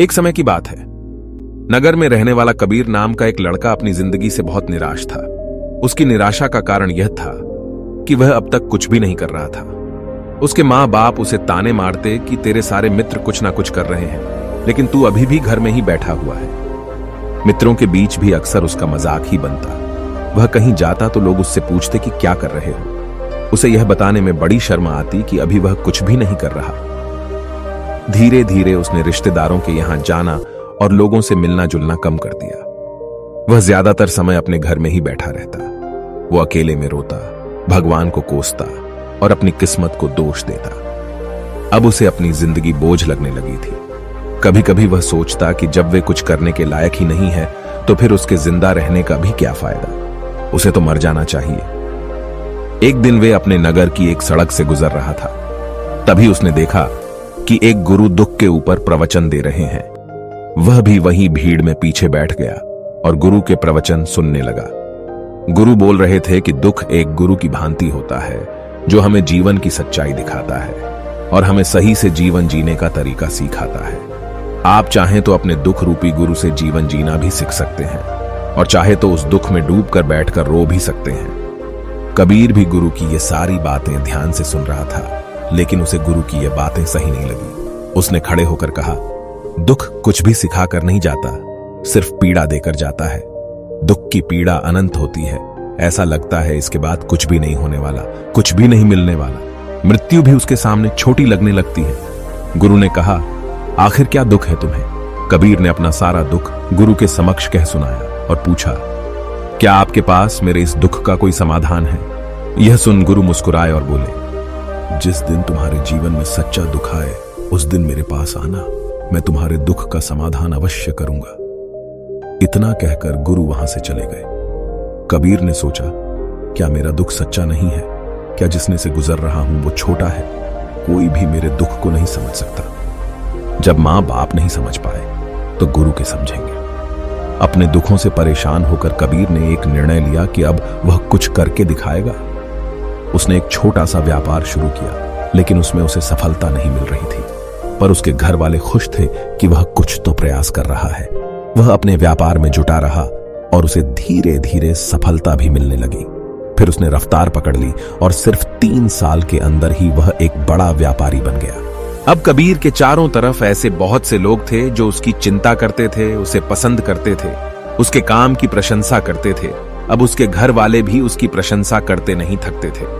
एक समय की बात है। नगर में रहने वाला कबीर नाम का एक लड़का अपनी जिंदगी से बहुत निराश था। उसकी निराशा का कारण यह था कि वह अब तक कुछ भी नहीं कर रहा था। उसके माँ बाप उसे ताने मारते कि तेरे सारे मित्र कुछ ना कुछ कर रहे हैं, लेकिन तू अभी भी घर में ही बैठा हुआ है। मित्रों के बीच भी अक्सर उसका मजाक ही बनता। वह कहीं जाता तो लोग उससे पूछते कि क्या कर रहे हो। उसे यह बताने में बड़ी शर्म आती कि अभी वह कुछ भी नहीं कर रहा। धीरे धीरे उसने रिश्तेदारों के यहां जाना और लोगों से मिलना जुलना कम कर दिया। वह ज्यादातर समय अपने घर में ही बैठा रहता। वो अकेले में रोता, भगवान को कोसता और अपनी किस्मत को दोष देता। अब उसे अपनी जिंदगी बोझ लगने लगी थी। कभी कभी वह सोचता कि जब वे कुछ करने के लायक ही नहीं है तो फिर उसके जिंदा रहने का भी क्या फायदा। उसे तो मर जाना चाहिए। एक दिन वे अपने नगर की एक सड़क से गुजर रहा था। तभी उसने देखा कि एक गुरु दुख के ऊपर प्रवचन दे रहे हैं। वह भी वही भीड़ में पीछे बैठ गया और गुरु के प्रवचन सुनने लगा। गुरु बोल रहे थे कि दुख एक गुरु की भांति होता है जो हमें जीवन की सच्चाई दिखाता है और हमें सही से जीवन जीने का तरीका सिखाता है। आप चाहें तो अपने दुख रूपी गुरु से जीवन जीना भी सीख सकते हैं और चाहे तो उस दुख में डूबकर बैठकर रो भी सकते हैं। कबीर भी गुरु की ये सारी बातें ध्यान से सुन रहा था, लेकिन उसे गुरु की ये बातें सही नहीं लगी। उसने खड़े होकर कहा, दुख कुछ भी सिखा कर नहीं जाता, सिर्फ पीड़ा देकर जाता है। दुख की पीड़ा अनंत होती है। ऐसा लगता है इसके बाद कुछ भी नहीं होने वाला, कुछ भी नहीं मिलने वाला। मृत्यु भी उसके सामने छोटी लगने लगती है। गुरु ने कहा, आखिर क्या दुख है तुम्हें? कबीर ने अपना सारा दुख गुरु के समक्ष कह सुनाया और पूछा, क्या आपके पास मेरे इस दुख का कोई समाधान है? यह सुन गुरु मुस्कुराए और बोले, जिस दिन तुम्हारे जीवन में सच्चा दुख आए उस दिन मेरे पास आना, मैं तुम्हारे दुख का समाधान अवश्य करूंगा। इतना कहकर गुरु वहां से चले गए। कबीर ने सोचा, क्या मेरा दुख सच्चा नहीं है? क्या जिसने से गुजर रहा हूं वो छोटा है? कोई भी मेरे दुख को नहीं समझ सकता। जब मां बाप नहीं समझ पाए तो गुरु के समझेंगे। अपने दुखों से परेशान होकर कबीर ने एक निर्णय लिया कि अब वह कुछ करके दिखाएगा। उसने एक छोटा सा व्यापार शुरू किया, लेकिन उसमें उसे सफलता नहीं मिल रही थी। पर उसके घर वाले खुश थे कि वह कुछ तो प्रयास कर रहा है। वह अपने व्यापार में जुटा रहा और उसे धीरे धीरे सफलता भी मिलने लगी। फिर उसने रफ्तार पकड़ ली और सिर्फ 3 साल के अंदर ही वह एक बड़ा व्यापारी बन गया। अब कबीर के चारों तरफ ऐसे बहुत से लोग थे जो उसकी चिंता करते थे, उसे पसंद करते थे, उसके काम की प्रशंसा करते थे। अब उसके घर वाले भी उसकी प्रशंसा करते नहीं थकते थे।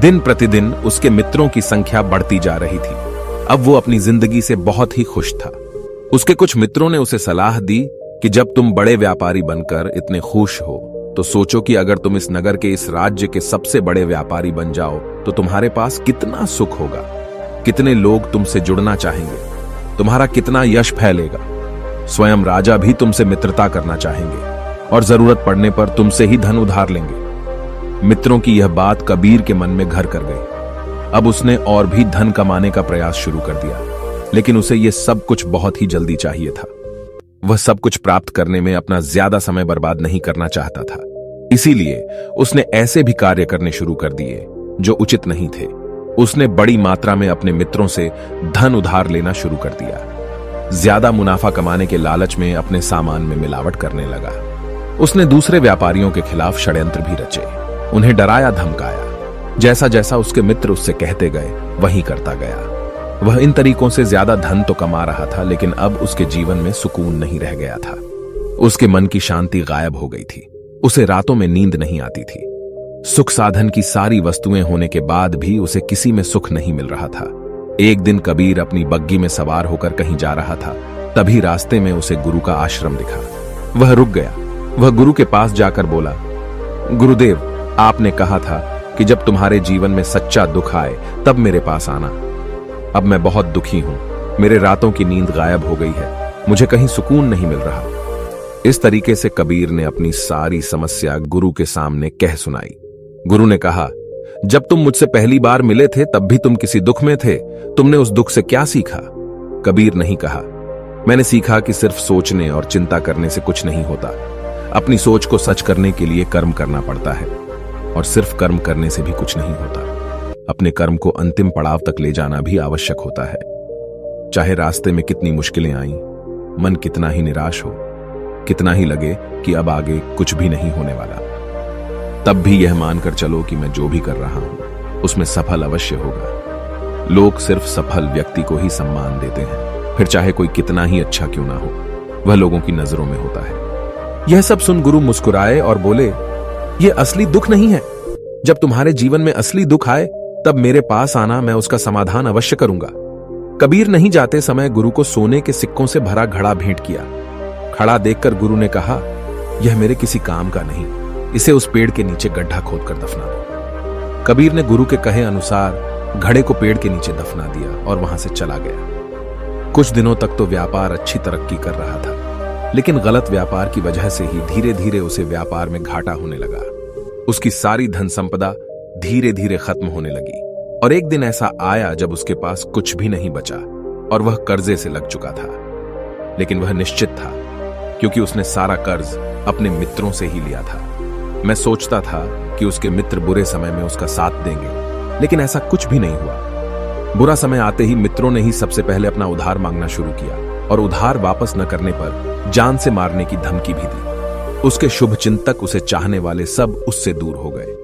दिन प्रतिदिन उसके मित्रों की संख्या बढ़ती जा रही थी। अब वो अपनी जिंदगी से बहुत ही खुश था। उसके कुछ मित्रों ने उसे सलाह दी कि जब तुम बड़े व्यापारी बनकर इतने खुश हो तो सोचो कि अगर तुम इस नगर के, इस राज्य के सबसे बड़े व्यापारी बन जाओ तो तुम्हारे पास कितना सुख होगा, कितने लोग तुमसे जुड़ना चाहेंगे, तुम्हारा कितना यश फैलेगा। स्वयं राजा भी तुमसे मित्रता करना चाहेंगे और जरूरत पड़ने पर तुमसे ही धन उधार लेंगे। मित्रों की यह बात कबीर के मन में घर कर गई। अब उसने और भी धन कमाने का प्रयास शुरू कर दिया, लेकिन उसे यह सब कुछ बहुत ही जल्दी चाहिए था। वह सब कुछ प्राप्त करने में अपना ज्यादा समय बर्बाद नहीं करना चाहता था। इसीलिए उसने ऐसे भी कार्य करने शुरू कर दिए जो उचित नहीं थे। उसने बड़ी मात्रा में अपने मित्रों से धन उधार लेना शुरू कर दिया। ज्यादा मुनाफा कमाने के लालच में अपने सामान में मिलावट करने लगा। उसने दूसरे व्यापारियों के खिलाफ षड्यंत्र भी रचे, उन्हें डराया धमकाया। जैसा जैसा उसके मित्र उससे कहते गए वही करता गया। वह इन तरीकों से ज्यादा धन तो कमा रहा था, लेकिन अब उसके जीवन में सुकून नहीं रह गया था। उसके मन की शांति गायब हो गई थी। उसे रातों में नींद नहीं आती थी। सुख साधन की सारी वस्तुएं होने के बाद भी उसे किसी में सुख नहीं मिल रहा था। एक दिन कबीर अपनी बग्गी में सवार होकर कहीं जा रहा था। तभी रास्ते में उसे गुरु का आश्रम दिखा। वह रुक गया। वह गुरु के पास जाकर बोला, गुरुदेव, आपने कहा था कि जब तुम्हारे जीवन में सच्चा दुख आए तब मेरे पास आना। अब मैं बहुत दुखी हूं। मेरे रातों की नींद गायब हो गई है। मुझे कहीं सुकून नहीं मिल रहा। इस तरीके से कबीर ने अपनी सारी समस्या गुरु के सामने कह सुनाई। गुरु ने कहा, जब तुम मुझसे पहली बार मिले थे तब भी तुम किसी दुख में थे। तुमने उस दुख से क्या सीखा? कबीर नहीं कहा, मैंने सीखा कि सिर्फ सोचने और चिंता करने से कुछ नहीं होता। अपनी सोच को सच करने के लिए कर्म करना पड़ता है और सिर्फ कर्म करने से भी कुछ नहीं होता। अपने कर्म को अंतिम पड़ाव तक ले जाना भी आवश्यक होता है। चाहे रास्ते में कितनी मुश्किलें आईं, मन कितना ही निराश हो, कितना ही लगे कि अब आगे कुछ भी नहीं होने वाला, तब भी यह मानकर चलो कि मैं जो भी कर रहा हूं उसमें सफल अवश्य होगा। लोग सिर्फ सफल व्यक्ति को ही सम्मान देते हैं, फिर चाहे कोई कितना ही अच्छा क्यों ना हो, वह लोगों की नजरों में होता है। यह सब सुन गुरु मुस्कुराए और बोले, यह असली दुख नहीं है। जब तुम्हारे जीवन में असली दुख आए तब मेरे पास आना, मैं उसका समाधान अवश्य करूंगा। कबीर नहीं जाते समय गुरु को सोने के सिक्कों से भरा घड़ा भेंट किया। खड़ा देखकर गुरु ने कहा, यह मेरे किसी काम का नहीं, इसे उस पेड़ के नीचे गड्ढा खोदकर दफना दो। कबीर ने गुरु के कहे अनुसार घड़े को पेड़ के नीचे दफना दिया और वहां से चला गया। कुछ दिनों तक तो व्यापार अच्छी तरक्की कर रहा था, लेकिन गलत व्यापार की वजह से ही धीरे धीरे उसे व्यापार में घाटा होने लगा। उसकी सारी धन संपदा धीरे धीरे खत्म होने लगी और एक दिन ऐसा आया जब उसके पास कुछ भी नहीं बचा और वह कर्जे से लग चुका था। लेकिन वह निश्चित था, क्योंकि उसने सारा कर्ज अपने मित्रों से ही लिया था। मैं सोचता था कि उसके मित्र बुरे समय में उसका साथ देंगे, लेकिन ऐसा कुछ भी नहीं हुआ। बुरा समय आते ही मित्रों ने ही सबसे पहले अपना उधार मांगना शुरू किया और उधार वापस न करने पर जान से मारने की धमकी भी दी। उसके शुभ चिंतक, उसे चाहने वाले सब उससे दूर हो गए।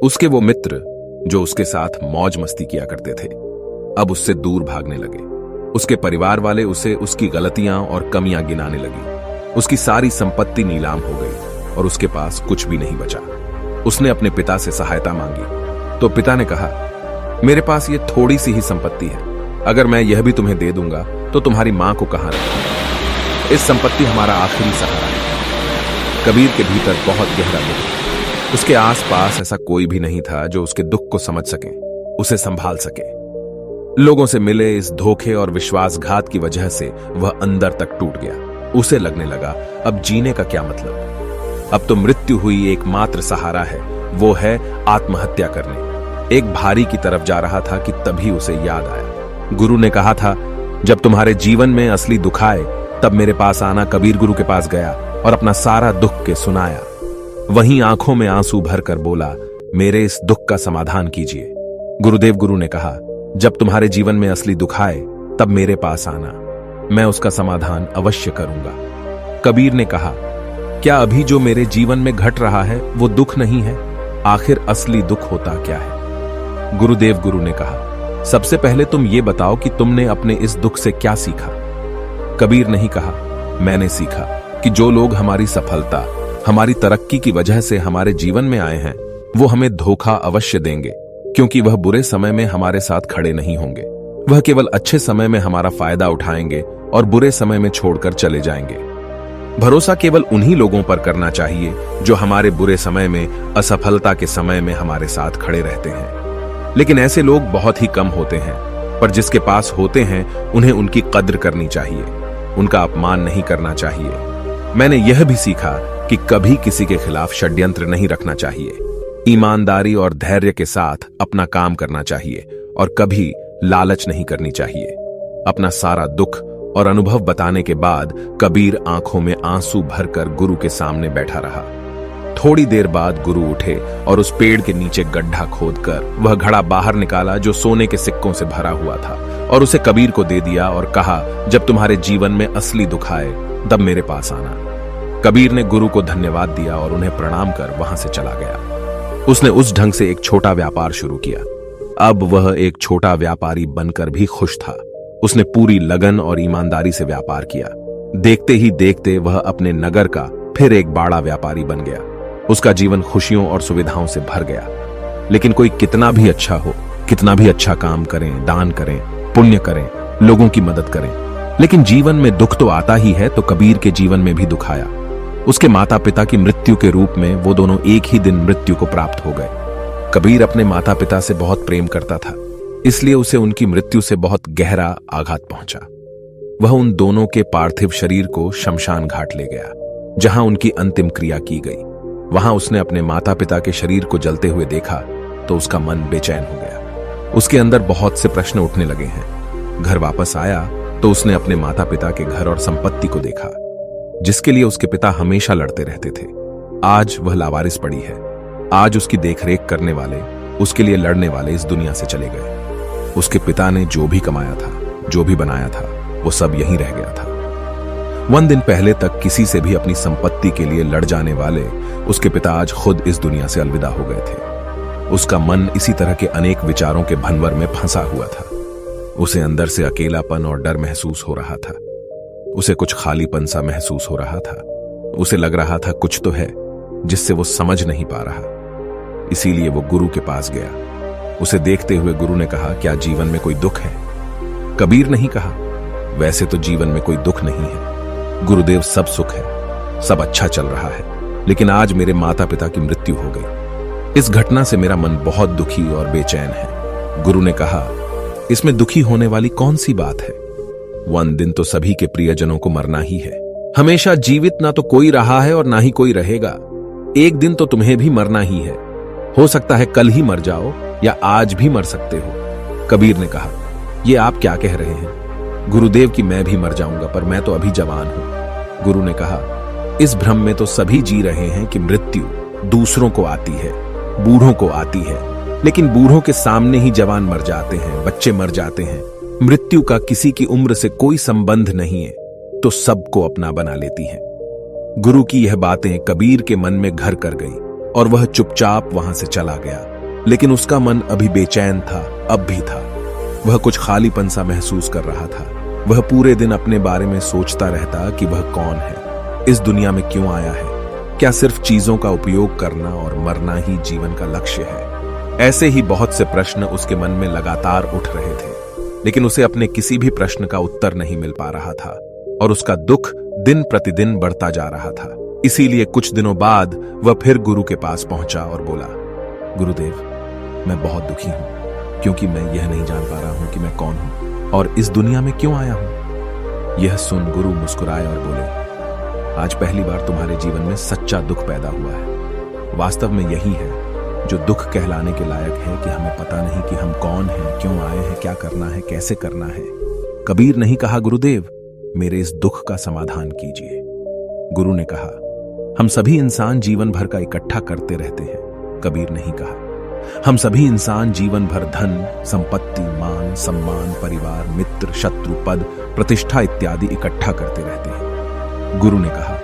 उसके वो मित्र जो उसके साथ मौज मस्ती किया करते थे, अब उससे दूर भागने लगे। उसके परिवार वाले उसे उसकी गलतियां और कमियां गिनाने लगी। उसकी सारी संपत्ति नीलाम हो गई और उसके पास कुछ भी नहीं बचा। उसने अपने पिता से सहायता मांगी तो पिता ने कहा, मेरे पास ये थोड़ी सी ही संपत्ति है, अगर मैं यह भी तुम्हें दे दूंगा तो तुम्हारी मां को कहां रखूंगा? इस संपत्ति हमारा आखिरी सहारा है। कबीर के भीतर बहुत गहरा दुख। उसके आसपास ऐसा कोई भी नहीं था जो उसके दुख को समझ सके, उसे संभाल सके। लोगों से मिले इस धोखे और विश्वासघात की वजह से वह अंदर तक टूट गया। उसे लगने लगा, अब जीने का क्या मतलब? अब तो मृत्यु हुई एकमात्र सहारा है, वो है आत्महत्या करने। एक भारी की तरफ जा रहा था कि तभी उसे याद आया, गुरु ने कहा था, जब तुम्हारे जीवन में असली दुख आए तब मेरे पास आना। कबीर गुरु के पास गया और अपना सारा दुख के सुनाया। वहीं आंखों में आंसू भरकर बोला, मेरे इस दुख का समाधान कीजिए। गुरुदेव गुरु ने कहा, जब तुम्हारे जीवन में असली दुख आए तब मेरे पास आना, मैं उसका समाधान अवश्य करूंगा। कबीर ने कहा, क्या अभी जो मेरे जीवन में घट रहा है वो दुख नहीं है? आखिर असली दुख होता क्या है? गुरुदेव गुरु ने कहा, सबसे पहले तुम ये बताओ कि तुमने अपने इस दुख से क्या सीखा? कबीर नहीं कहा, मैंने सीखा कि जो लोग हमारी सफलता, हमारी तरक्की की वजह से हमारे जीवन में आए हैं, वो हमें धोखा अवश्य देंगे, क्योंकि वह बुरे समय में हमारे साथ खड़े नहीं होंगे। वह केवल अच्छे समय में हमारा फायदा उठाएंगे और बुरे समय में छोड़कर चले जाएंगे। भरोसा केवल उन्हीं लोगों पर करना चाहिए जो हमारे बुरे समय में, असफलता के समय में हमारे साथ खड़े रहते हैं। लेकिन ऐसे लोग बहुत ही कम होते हैं, पर जिसके पास होते हैं उन्हें उनकी कद्र करनी चाहिए, उनका अपमान नहीं करना चाहिए। मैंने यह भी सीखा कि कभी किसी के खिलाफ षड्यंत्र नहीं रखना चाहिए। ईमानदारी और धैर्य के साथ अपना काम करना चाहिए और कभी लालच नहीं करनी चाहिए। अपना सारा दुख और अनुभव बताने के बाद कबीर आंखों में आंसू भरकर गुरु के सामने बैठा रहा। थोड़ी देर बाद गुरु उठे और उस पेड़ के नीचे गड्ढा खोदकर वह घड़ा बाहर निकाला जो सोने के सिक्कों से भरा हुआ था और उसे कबीर को दे दिया और कहा, जब तुम्हारे जीवन में असली दुख आए तब मेरे पास आना। कबीर ने गुरु को धन्यवाद दिया और उन्हें प्रणाम कर वहां से चला गया। उसने उस ढंग से एक छोटा व्यापार शुरू किया। अब वह एक छोटा व्यापारी बनकर भी खुश था। उसने पूरी लगन और ईमानदारी से व्यापार किया। देखते ही देखते वह अपने नगर का फिर एक बड़ा व्यापारी बन गया। उसका जीवन खुशियों और सुविधाओं से भर गया। लेकिन कोई कितना भी अच्छा हो, कितना भी अच्छा काम करें, दान करें, पुण्य करें, लोगों की मदद करें, लेकिन जीवन में दुख तो आता ही है। तो कबीर के जीवन में भी दुख आया। उसके माता पिता की मृत्यु के रूप में वो दोनों एक ही दिन मृत्यु को प्राप्त हो गए। कबीर अपने माता पिता से बहुत प्रेम करता था, इसलिए उसे उनकी मृत्यु से बहुत गहरा आघात पहुंचा। वह उन दोनों के पार्थिव शरीर को शमशान घाट ले गया, जहां उनकी अंतिम क्रिया की गई। वहां उसने अपने माता पिता के शरीर को जलते हुए देखा तो उसका मन बेचैन हो गया। उसके अंदर बहुत से प्रश्न उठने लगे हैं। घर वापस आया तो उसने अपने माता पिता के घर और संपत्ति को देखा, जिसके लिए उसके पिता हमेशा लड़ते रहते थे। आज वह लावारिस पड़ी है। आज उसकी देखरेख करने वाले, उसके लिए लड़ने वाले इस दुनिया से चले गए। उसके पिता ने जो भी कमाया था, जो भी बनाया था, वो सब यहीं रह गया था। दिन पहले तक किसी से भी अपनी संपत्ति के लिए लड़ जाने वाले उसके पिता आज खुद इस दुनिया से अलविदा हो गए थे। उसका मन इसी तरह के अनेक विचारों के भंवर में फंसा हुआ था। उसे अंदर से अकेलापन और डर महसूस हो रहा था। उसे कुछ खालीपन सा महसूस हो रहा था। उसे लग रहा था कुछ तो है जिससे वो समझ नहीं पा रहा। इसीलिए वो गुरु के पास गया। उसे देखते हुए गुरु ने कहा, क्या जीवन में कोई दुख है? कबीर नहीं कहा, वैसे तो जीवन में कोई दुख नहीं है गुरुदेव, सब सुख है, सब अच्छा चल रहा है, लेकिन आज मेरे माता पिता की मृत्यु हो गई। इस घटना से मेरा मन बहुत दुखी और बेचैन है। गुरु ने कहा, इसमें दुखी होने वाली कौन सी बात है? दिन तो सभी के प्रियजनों को मरना ही है। हमेशा जीवित ना तो कोई रहा है और ना ही कोई रहेगा। एक दिन तो तुम्हें भी मरना ही है। हो सकता है कल ही मर जाओ या आज भी मर सकते हो। कबीर ने कहा, ये आप क्या कह रहे हैं? गुरुदेव की मैं भी मर जाऊंगा, पर मैं तो अभी जवान हूं। गुरु ने कहा, इस भ्रम में तो सभी जी रहे हैं कि मृत्यु दूसरों को आती है, बूढ़ों को आती है, लेकिन बूढ़ों के सामने ही जवान मर जाते हैं, बच्चे मर जाते हैं। मृत्यु का किसी की उम्र से कोई संबंध नहीं है, तो सबको अपना बना लेती है। गुरु की यह बातें कबीर के मन में घर कर गई और वह चुपचाप वहां से चला गया। लेकिन उसका मन अभी बेचैन था, अब भी था। वह कुछ खालीपन सा महसूस कर रहा था। वह पूरे दिन अपने बारे में सोचता रहता कि वह कौन है, इस दुनिया में क्यों आया है, क्या सिर्फ चीजों का उपयोग करना और मरना ही जीवन का लक्ष्य है? ऐसे ही बहुत से प्रश्न उसके मन में लगातार उठ रहे थे, लेकिन उसे अपने किसी भी प्रश्न का उत्तर नहीं मिल पा रहा था और उसका दुख दिन प्रतिदिन बढ़ता जा रहा था। इसीलिए कुछ दिनों बाद वह फिर गुरु के पास पहुंचा और बोला, गुरुदेव, मैं बहुत दुखी हूं, क्योंकि मैं यह नहीं जान पा रहा हूं कि मैं कौन हूं और इस दुनिया में क्यों आया हूं। यह सुन गुरु मुस्कुराए और बोले, आज पहली बार तुम्हारे जीवन में सच्चा दुख पैदा हुआ है। वास्तव में यही है जो दुख कहलाने के लायक है कि हमें पता नहीं कि हम कौन हैं, क्यों आए हैं, क्या करना है, कैसे करना है। कबीर नहीं कहा, गुरुदेव, मेरे इस दुख का समाधान कीजिए। गुरु ने कहा, हम सभी इंसान जीवन भर का इकट्ठा करते रहते हैं। कबीर नहीं कहा, हम सभी इंसान जीवन भर धन, संपत्ति, मान, सम्मान, परिवार, मित्र, शत्रु, पद, प्रतिष्ठा इत्यादि इकट्ठा करते रहते हैं। गुरु ने कहा,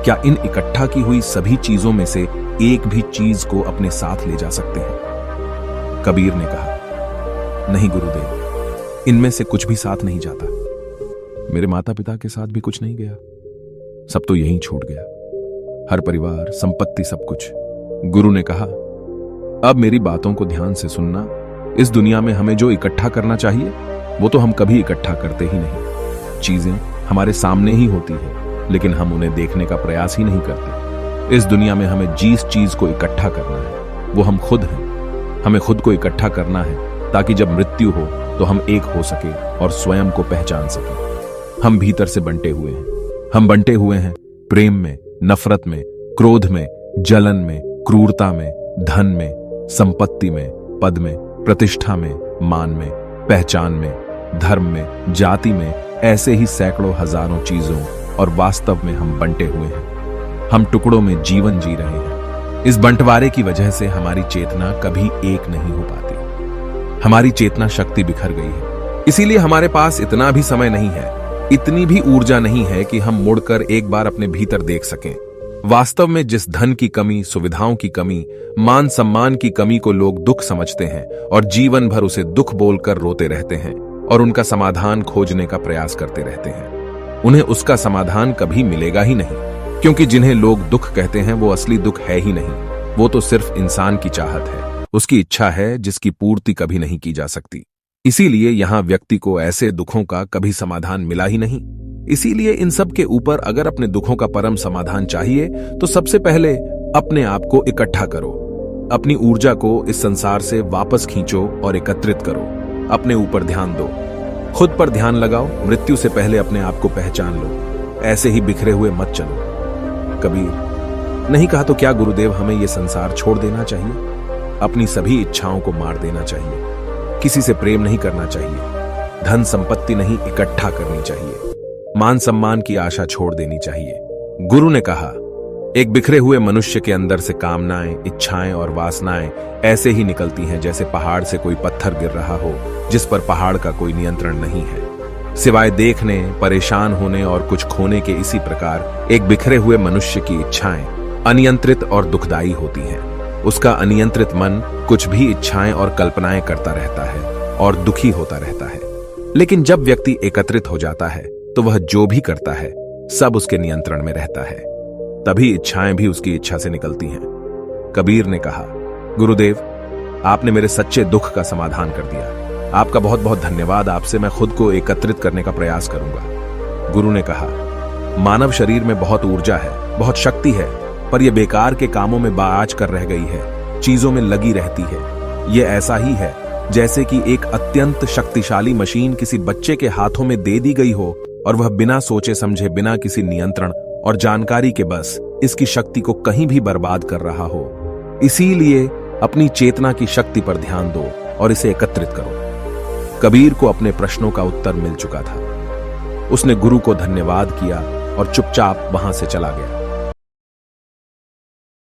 क्या इन इकट्ठा की हुई सभी चीजों में से एक भी चीज को अपने साथ ले जा सकते हैं? कबीर ने कहा, नहीं गुरुदेव, इनमें से कुछ भी साथ नहीं जाता। मेरे माता पिता के साथ भी कुछ नहीं गया, सब तो यहीं छूट गया, हर परिवार, संपत्ति, सब कुछ। गुरु ने कहा, अब मेरी बातों को ध्यान से सुनना। इस दुनिया में हमें जो इकट्ठा करना चाहिए वो तो हम कभी इकट्ठा करते ही नहीं। चीजें हमारे सामने ही होती है, लेकिन हम उन्हें देखने का प्रयास ही नहीं करते। इस दुनिया में हमें जिस चीज को इकट्ठा करना है वो हम खुद हैं। हमें खुद को इकट्ठा करना है ताकि जब मृत्यु हो तो हम एक हो सके और स्वयं को पहचान सके। हम भीतर से बंटे हुए हैं। हम बंटे हुए हैं प्रेम में, नफरत में, क्रोध में, जलन में, क्रूरता में, धन में, संपत्ति में, पद में, प्रतिष्ठा में, मान में, पहचान में, धर्म में, जाति में, ऐसे ही सैकड़ों हजारों चीजों, और वास्तव में हम बंटे हुए हैं। हम टुकड़ों में जीवन जी रहे हैं। इस बंटवारे की वजह से हमारी चेतना कभी एक नहीं हो पाती। हमारी चेतना शक्ति बिखर गई है। इसीलिए हमारे पास इतना भी समय नहीं है, इतनी भी ऊर्जा नहीं है कि हम मुड़कर एक बार अपने भीतर देख सकें। वास्तव में जिस धन की कमी, सुविधाओं की कमी, मान सम्मान की कमी को लोग दुख समझते हैं और जीवन भर उसे दुख बोलकर रोते रहते हैं और उनका समाधान खोजने का प्रयास करते रहते हैं, उन्हें उसका समाधान कभी मिलेगा ही नहीं, क्योंकि जिन्हें लोग दुख कहते हैं वो असली दुख है ही नहीं। वो तो सिर्फ इंसान की चाहत है, उसकी इच्छा है जिसकी पूर्ति कभी नहीं की जा सकती। इसीलिए यहां व्यक्ति को ऐसे दुखों का कभी समाधान मिला ही नहीं। इसीलिए इन सब के ऊपर अगर अपने दुखों का परम समाधान चाहिए तो सबसे पहले अपने आप को इकट्ठा करो। अपनी ऊर्जा को इस संसार से वापस खींचो और एकत्रित करो। अपने ऊपर ध्यान दो, खुद पर ध्यान लगाओ। मृत्यु से पहले अपने आप को पहचान लो। ऐसे ही बिखरे हुए मत चलो। कबीर नहीं कहा, तो क्या गुरुदेव हमें यह संसार छोड़ देना चाहिए? अपनी सभी इच्छाओं को मार देना चाहिए। किसी से प्रेम नहीं करना चाहिए। धन संपत्ति नहीं इकट्ठा करनी चाहिए। मान सम्मान की आशा छोड़ देनी चाहिए। गुरु ने कहा, एक बिखरे हुए मनुष्य के अंदर से कामनाएं, इच्छाएं और वासनाएं ऐसे ही निकलती हैं जैसे पहाड़ से कोई पत्थर गिर रहा हो जिस पर पहाड़ का कोई नियंत्रण नहीं है। सिवाय देखने, परेशान होने और कुछ खोने के। इसी प्रकार एक बिखरे हुए मनुष्य की इच्छाएं अनियंत्रित और दुखदायी होती हैं। उसका अनियंत्रित मन कुछ भी इच्छाएं और कल्पनाएं करता रहता है और दुखी होता रहता है। लेकिन जब व्यक्ति एकत्रित हो जाता है तो वह जो भी करता है सब उसके नियंत्रण में रहता है। तभी इच्छाएं भी उसकी इच्छा से निकलती हैं। कबीर ने कहा, गुरुदेव, आपने मेरे सच्चे दुख का समाधान कर दिया। आपका बहुत बहुत धन्यवाद। आपसे मैं खुद को एकत्रित करने का प्रयास करूंगा। गुरु ने कहा, मानव शरीर में बहुत ऊर्जा है, बहुत शक्ति है, पर यह बेकार के कामों में बाज कर रह गई है, चीजों में लगी रहती है। यह ऐसा ही है जैसे कि एक अत्यंत शक्तिशाली मशीन किसी बच्चे के हाथों में दे दी गई हो और वह बिना सोचे समझे, बिना किसी नियंत्रण और जानकारी के बस इसकी शक्ति को कहीं भी बर्बाद कर रहा हो। इसीलिए अपनी चेतना की शक्ति पर ध्यान दो और इसे एकत्रित करो। कबीर को अपने प्रश्नों का उत्तर मिल चुका था। उसने गुरु को धन्यवाद किया और चुपचाप वहां से चला गया।